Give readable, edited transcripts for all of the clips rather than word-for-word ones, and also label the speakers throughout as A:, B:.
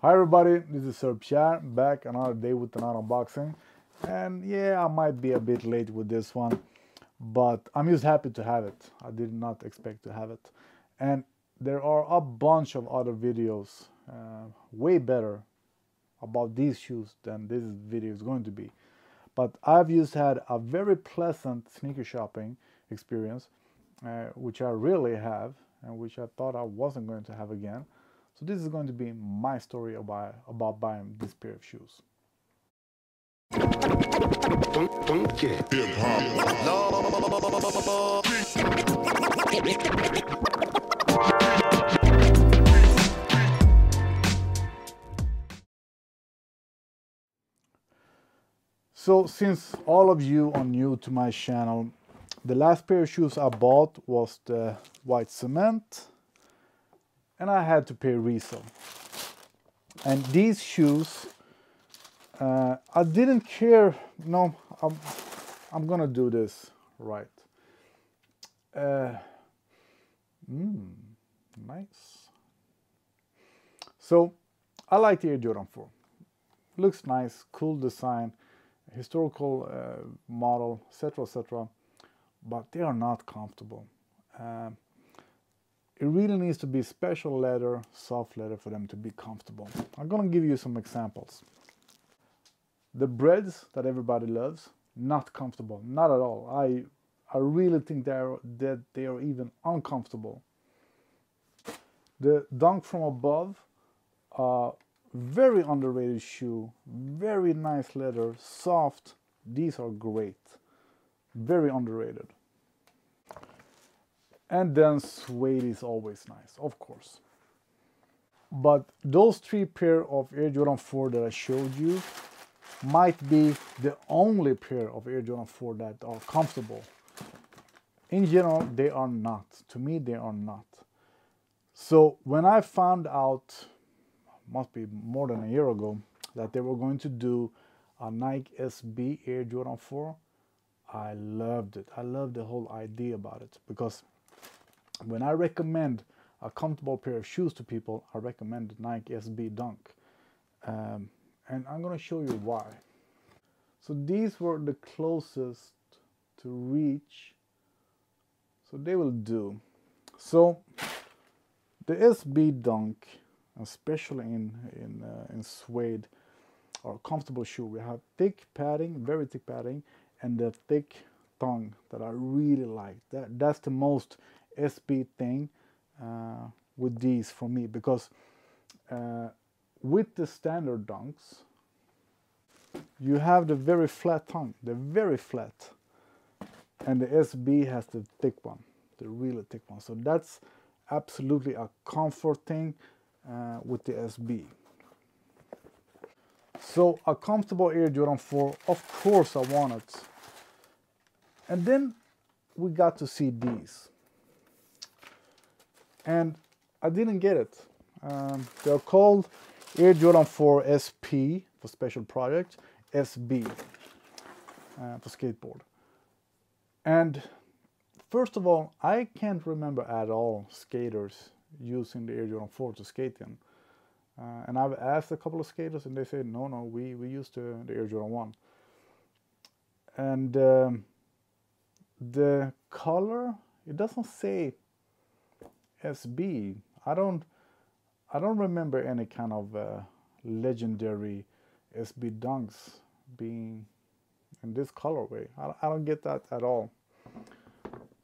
A: Hi everybody, this is Sir Pierre, back another day with another unboxing. And yeah, I might be a bit late with this one, but I'm just happy to have it. I did not expect to have it. And there are a bunch of other videos way better about these shoes than this video is going to be. But I've just had a very pleasant sneaker shopping experience, which I really have, and which I thought I wasn't going to have again. So this is going to be my story about buying this pair of shoes. So since all of you are new to my channel, the last pair of shoes I bought was the white cement, and I had to pay resale. And these shoes, I didn't care. No, I'm gonna do this right. Nice. So I like the Air Jordan 4. Looks nice, cool design, historical model, etc., etc. But they are not comfortable. It really needs to be special leather, soft leather for them to be comfortable. I'm gonna give you some examples. The breads that everybody loves, not comfortable, not at all. I really think they are even uncomfortable. The Dunk from Above, very underrated shoe, very nice leather, soft. These are great, very underrated. And then suede is always nice, of course. But those three pair of Air Jordan 4 that I showed you might be the only pair of Air Jordan 4 that are comfortable. In general, they are not. To me, they are not. So when I found out, must be more than a year ago, that they were going to do a Nike SB Air Jordan 4, I loved it. I loved the whole idea about it, because when I recommend a comfortable pair of shoes to people, I recommend the Nike SB Dunk. And I'm going to show you why. So these were the closest to reach. So they will do. So the SB Dunk, especially in suede, are a comfortable shoe. We have thick padding, very thick padding, and the thick tongue that I really like. That's the most SB thing with these for me, because with the standard Dunks, you have the very flat tongue, they're very flat, and the SB has the thick one, the really thick one. So that's absolutely a comfort thing with the SB. So a comfortable Air Jordan 4, of course I want it. And then we got to see these. And I didn't get it. They're called Air Jordan 4 SP for special project, SB for skateboard. And first of all, I can't remember at all skaters using the Air Jordan 4 to skate in. And I've asked a couple of skaters and they said, no, we used the Air Jordan 1. And the color, it doesn't say SB. I don't remember any kind of legendary SB Dunks being in this colorway. I don't get that at all.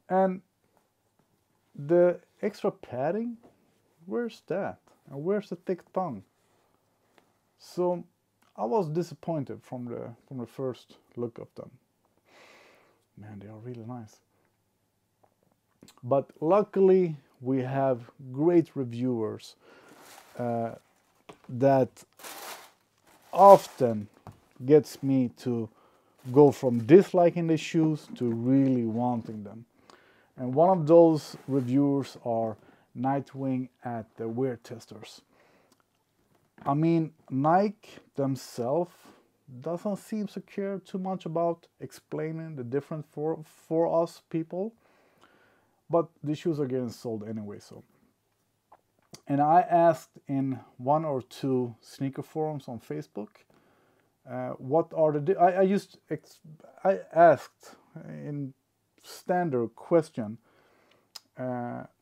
A: And the extra padding, where's that? And where's the thick tongue? So I was disappointed from the first look of them. Man, they are really nice. But luckily, we have great reviewers that often gets me to go from disliking the shoes to really wanting them. And one of those reviewers are Nightwing at the Wear Testers. I mean, Nike themselves doesn't seem to care too much about explaining the difference for us people. But the shoes are getting sold anyway, so And I asked in one or two sneaker forums on Facebook, what are the I asked in standard question,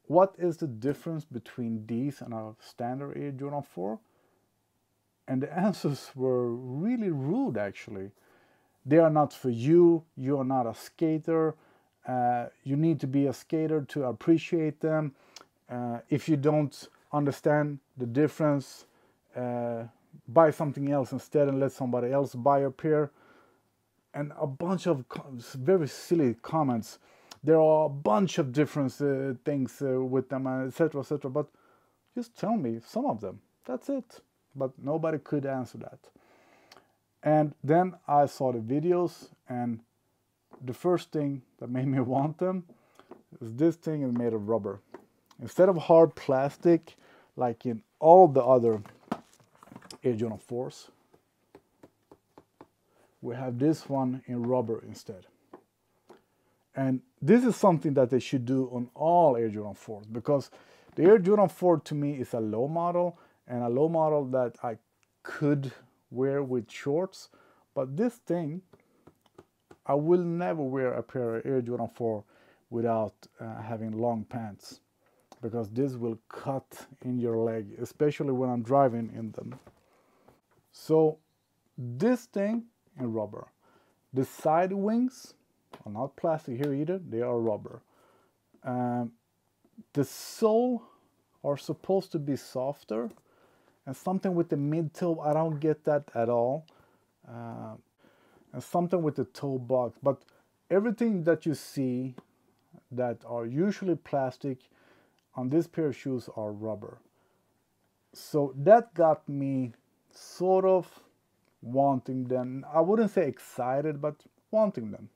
A: what is the difference between these and a standard Air Jordan 4? And the answers were really rude, actually. They are not for you. You are not a skater. You need to be a skater to appreciate them. If you don't understand the difference, buy something else instead and let somebody else buy a pair. And a bunch of very silly comments. There are a bunch of different things with them, etc., etc. But just tell me some of them. That's it. But nobody could answer that. And then I saw the videos, and the first thing that made me want them is this thing is made of rubber. Instead of hard plastic, like in all the other Air Jordan 4s, we have this one in rubber instead. And this is something that they should do on all Air Jordan 4s, because the Air Jordan 4 to me is a low model, and a low model that I could wear with shorts. But this thing, I will never wear a pair of Air Jordan 4 without having long pants, because this will cut in your leg, especially when I'm driving in them. So this thing in rubber. The side wings are not plastic here either, they are rubber. The sole are supposed to be softer, and something with the mid-toe, I don't get that at all. And something with the toe box, but everything that you see that are usually plastic on this pair of shoes are rubber. So that got me sort of wanting them. I wouldn't say excited, but wanting them.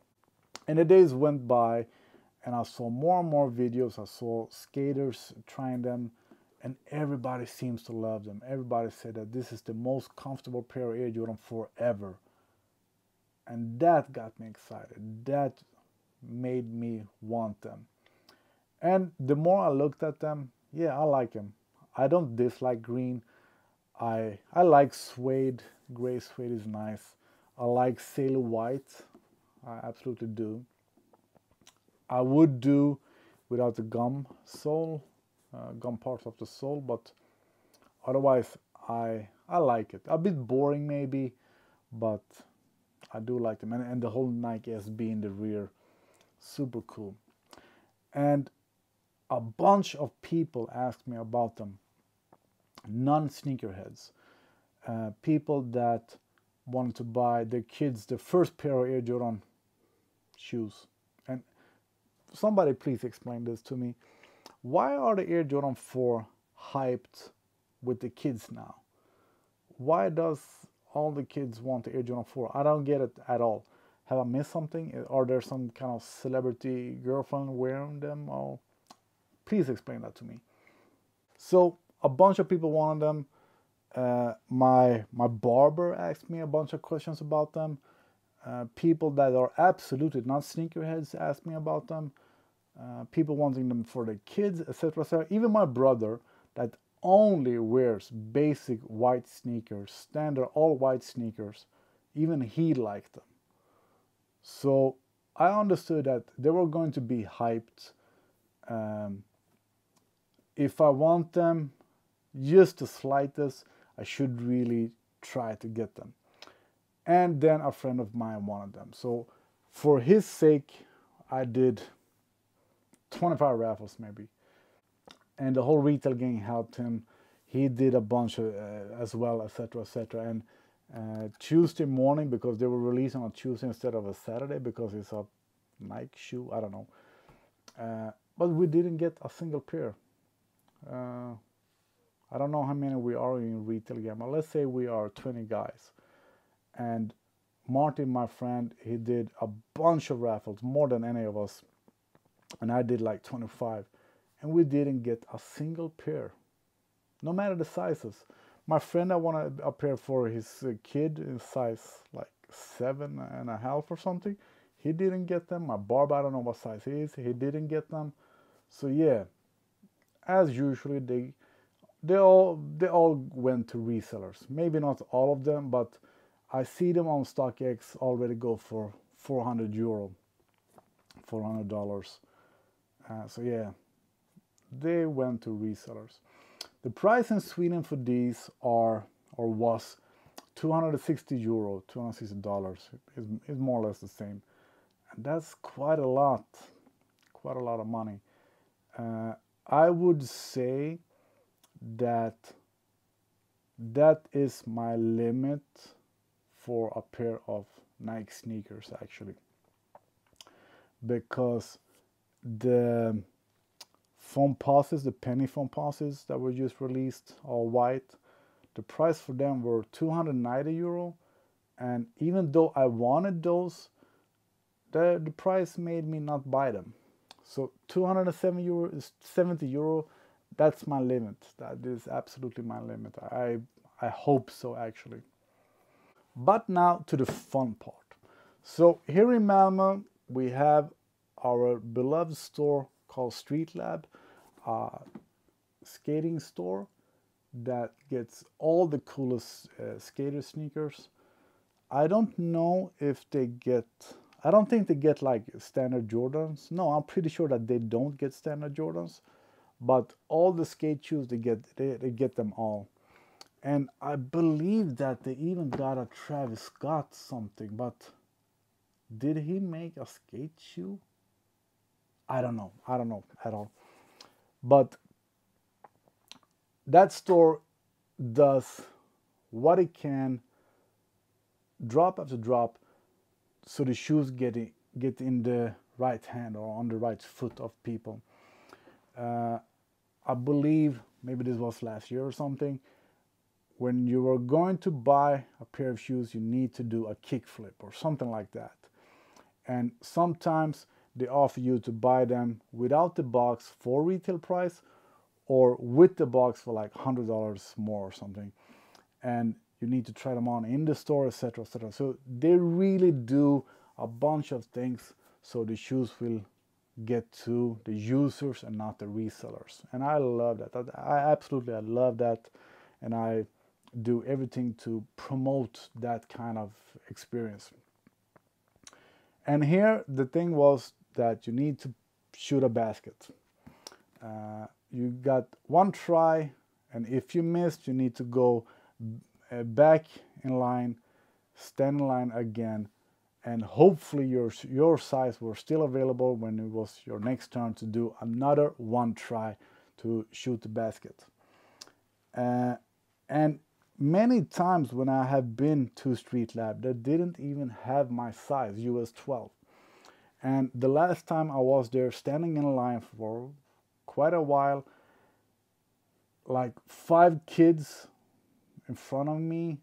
A: And the days went by, and I saw more and more videos. I saw skaters trying them, and everybody seems to love them. Everybody said that this is the most comfortable pair of Air Jordan 4 ever. And that got me excited. That made me want them. And the more I looked at them, yeah, I like them. I don't dislike green. I like suede. Gray suede is nice. I like sailor white. I absolutely do. I would do without the gum sole, gum parts of the sole, but otherwise I like it. A bit boring maybe, but I do like them. And the whole Nike SB in the rear, super cool. And a bunch of people asked me about them. Non-sneakerheads. People that wanted to buy their kids the first pair of Air Jordan shoes. And somebody please explain this to me. Why are the Air Jordan 4 hyped with the kids now? Why does all the kids want the Air Jordan 4? I don't get it at all. Have I missed something? Are there some kind of celebrity girlfriend wearing them? Oh, please explain that to me. So a bunch of people wanted them. My barber asked me a bunch of questions about them. People that are absolutely not sneakerheads asked me about them. People wanting them for their kids, etc., etc. Even my brother, that only wears basic white sneakers, standard all white sneakers, even he liked them. So I understood that they were going to be hyped. If I want them just the slightest, I should really try to get them. And then a friend of mine wanted them. So for his sake, I did 25 raffles maybe. And the whole retail gang helped him. He did a bunch of, as well, etc., etc. And Tuesday morning, because they were released on a Tuesday instead of a Saturday, because it's a Nike shoe, I don't know. But we didn't get a single pair. I don't know how many we are in retail game, but let's say we are 20 guys. And Martin, my friend, he did a bunch of raffles, more than any of us. And I did like 25. And we didn't get a single pair, no matter the sizes. My friend, I wanted a pair for his kid in size like 7.5 or something. He didn't get them. My barber, I don't know what size he is. He didn't get them. So yeah, as usually, they all went to resellers. Maybe not all of them, but I see them on StockX already go for 400 euro, $400. So yeah, they went to resellers. The price in Sweden for these was 260 euro, $260. Is more or less the same, and that's quite a lot of money. I would say that is my limit for a pair of Nike sneakers, actually, because the foam posses, the penny foam posses that were just released, all white, the price for them were 290 euro, and even though I wanted those, the price made me not buy them. So 270 euro is 70 euro. That's my limit. That is absolutely my limit. I hope so, actually. But now to the fun part. So here in Malmö, we have our beloved store called StreetLab, a skating store that gets all the coolest skater sneakers. I don't know if they get, I don't think they get like standard Jordans. No, I'm pretty sure that they don't get standard Jordans, but all the skate shoes they get them all. And I believe that they even got a Travis Scott something, but did he make a skate shoe? I don't know at all. But that store does what it can, drop after drop, so the shoes get in the right hand or on the right foot of people. I believe maybe this was last year or something. When you are going to buy a pair of shoes, you need to do a kickflip or something like that. And sometimes they offer you to buy them without the box for retail price, or with the box for like $100 more or something. And you need to try them on in the store, etc., etc. So they really do a bunch of things so the shoes will get to the users and not the resellers. And I love that. I love that, and I do everything to promote that kind of experience. And here the thing was that you need to shoot a basket. You got one try, and if you missed, you need to go back in line, stand in line again, and hopefully your size was still available when it was your next turn to do another one try to shoot the basket. And many times when I have been to StreetLab, they didn't even have my size, US 12. And the last time I was there standing in line for quite a while, like 5 kids in front of me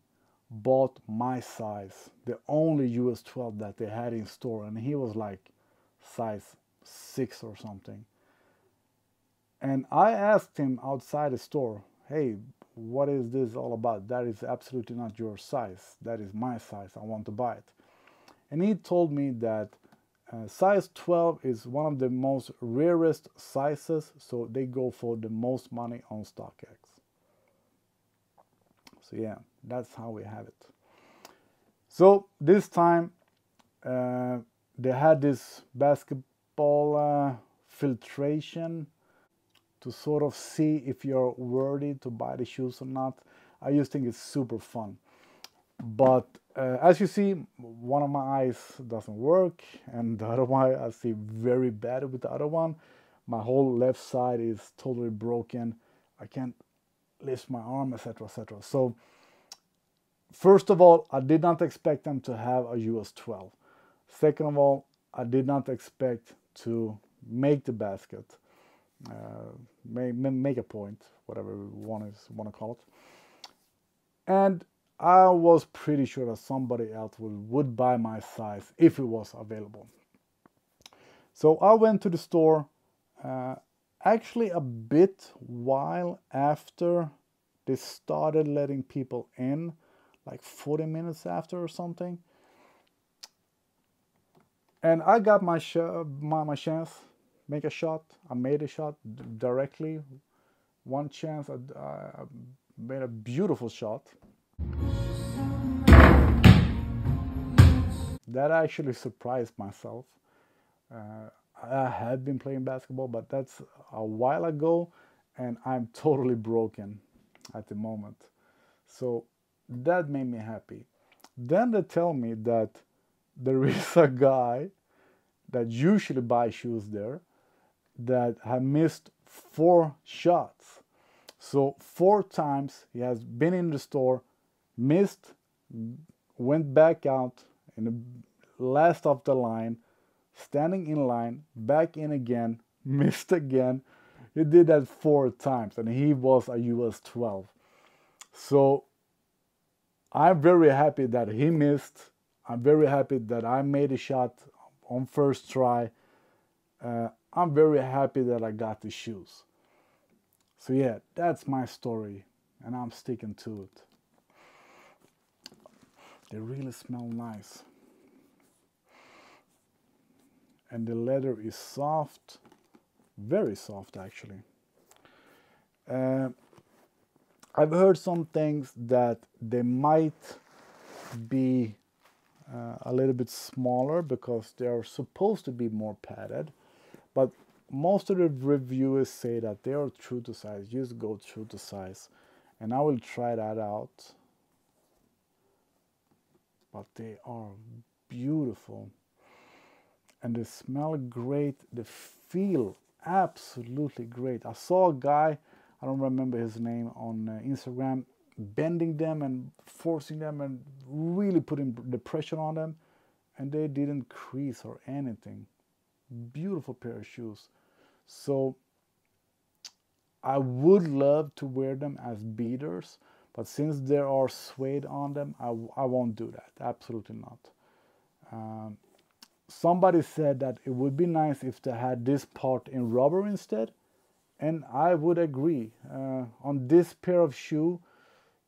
A: bought my size, the only US 12 that they had in store, and he was like size 6 or something. And I asked him outside the store, hey, what is this all about? That is absolutely not your size. That is my size. I want to buy it. And he told me that size 12 is one of the most rarest sizes, so they go for the most money on StockX. So yeah, that's how we have it. So this time they had this basketball filtration to sort of see if you're worthy to buy the shoes or not. I just think it's super fun. But as you see, one of my eyes doesn't work, and the other one I see very bad with the other one. My whole left side is totally broken. I can't lift my arm, etc., etc. So first of all, I did not expect them to have a US 12. Second of all, I did not expect to make the basket, make a point, whatever you want to call it. And I was pretty sure that somebody else would buy my size if it was available. So I went to the store actually a bit while after they started letting people in, like 40 minutes after or something. And I got my chance, make a shot. I made a shot directly One chance I made a beautiful shot. That actually surprised myself. I had been playing basketball, but that's a while ago, and I'm totally broken at the moment. So that made me happy. Then they tell me that there is a guy that usually buys shoes there that have missed 4 shots. So 4 times he has been in the store, missed, went back out in the last of the line, standing in line, back in again, missed again. He did that 4 times, and he was a US 12. So I'm very happy that he missed. I'm very happy that I made a shot on first try. I'm very happy that I got the shoes. So yeah, that's my story, and I'm sticking to it. They really smell nice. And the leather is soft, very soft actually. I've heard some things that they might be a little bit smaller because they are supposed to be more padded, but most of the reviewers say that they are true to size. Just go true to size, and I will try that out. But they are beautiful, and they smell great. They feel absolutely great. I saw a guy, I don't remember his name, on Instagram, bending them and forcing them and really putting the pressure on them, and they didn't crease or anything. Beautiful pair of shoes. So I would love to wear them as beaters, but since there are suede on them, I won't do that. Absolutely not. Somebody said that it would be nice if they had this part in rubber instead, and I would agree. On this pair of shoe,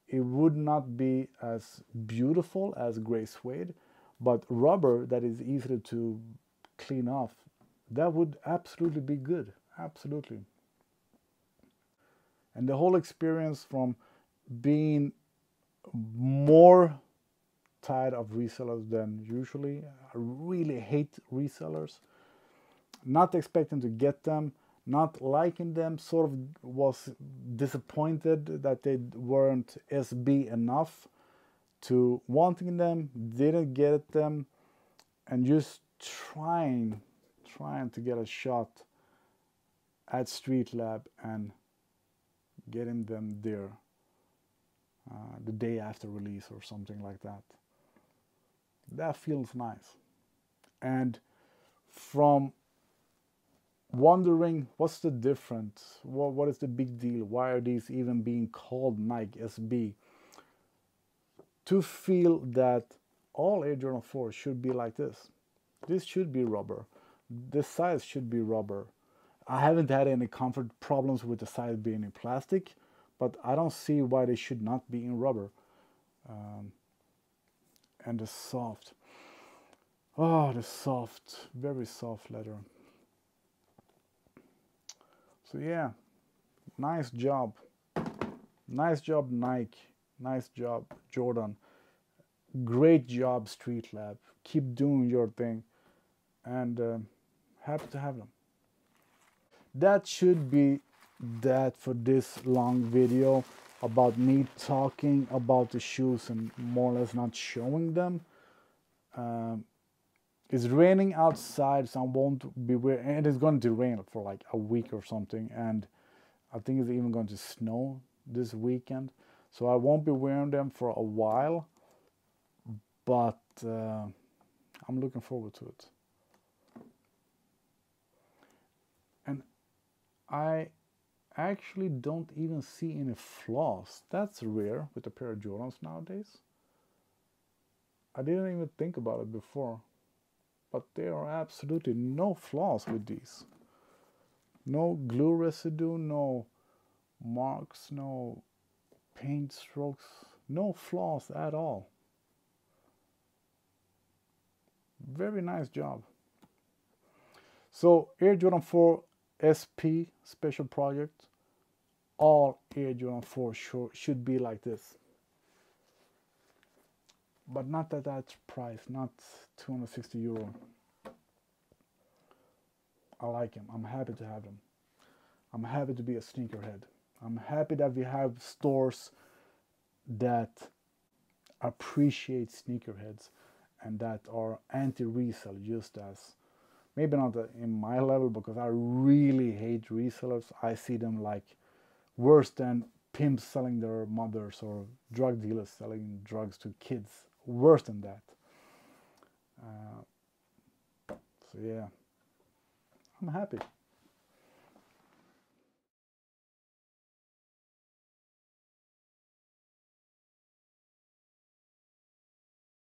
A: it would not be as beautiful as gray suede, but rubber that is easy to clean off, that would absolutely be good. Absolutely. And the whole experience from being more tired of resellers than usually, I really hate resellers, not expecting to get them, not liking them, sort of was disappointed that they weren't SB enough, to wanting them, didn't get them, and just trying to get a shot at StreetLab and getting them there the day after release or something like that. That feels nice. And from wondering what's the difference, what is the big deal, why are these even being called Nike SB, to feel that all Air Jordan 4 should be like this. This should be rubber. The size should be rubber. I haven't had any comfort problems with the size being in plastic, but I don't see why they should not be in rubber. And the soft, oh, the soft, very soft leather. So yeah, nice job. Nice job, Nike. Nice job, Jordan. Great job, StreetLab. Keep doing your thing, and happy to have them. That should be that for this long video about me talking about the shoes and more or less not showing them. It's raining outside, so I won't be wearing, and it's going to rain for like a week or something, and I think it's even going to snow this weekend, so I won't be wearing them for a while, but I'm looking forward to it. And I actually don't even see any flaws. That's rare with a pair of Jordans nowadays. I didn't even think about it before, but there are absolutely no flaws with these. No glue residue, no marks, no paint strokes, no flaws at all. Very nice job. So Air Jordan 4 SP special project, all Air Jordan 4 should be like this. But not at that price, not 260 euro. I like them. I'm happy to have them. I'm happy to be a sneakerhead. I'm happy that we have stores that appreciate sneakerheads and that are anti-resell, just as maybe not in my level, because I really hate resellers. I see them like worse than pimps selling their mothers or drug dealers selling drugs to kids. Worse than that. So yeah, I'm happy.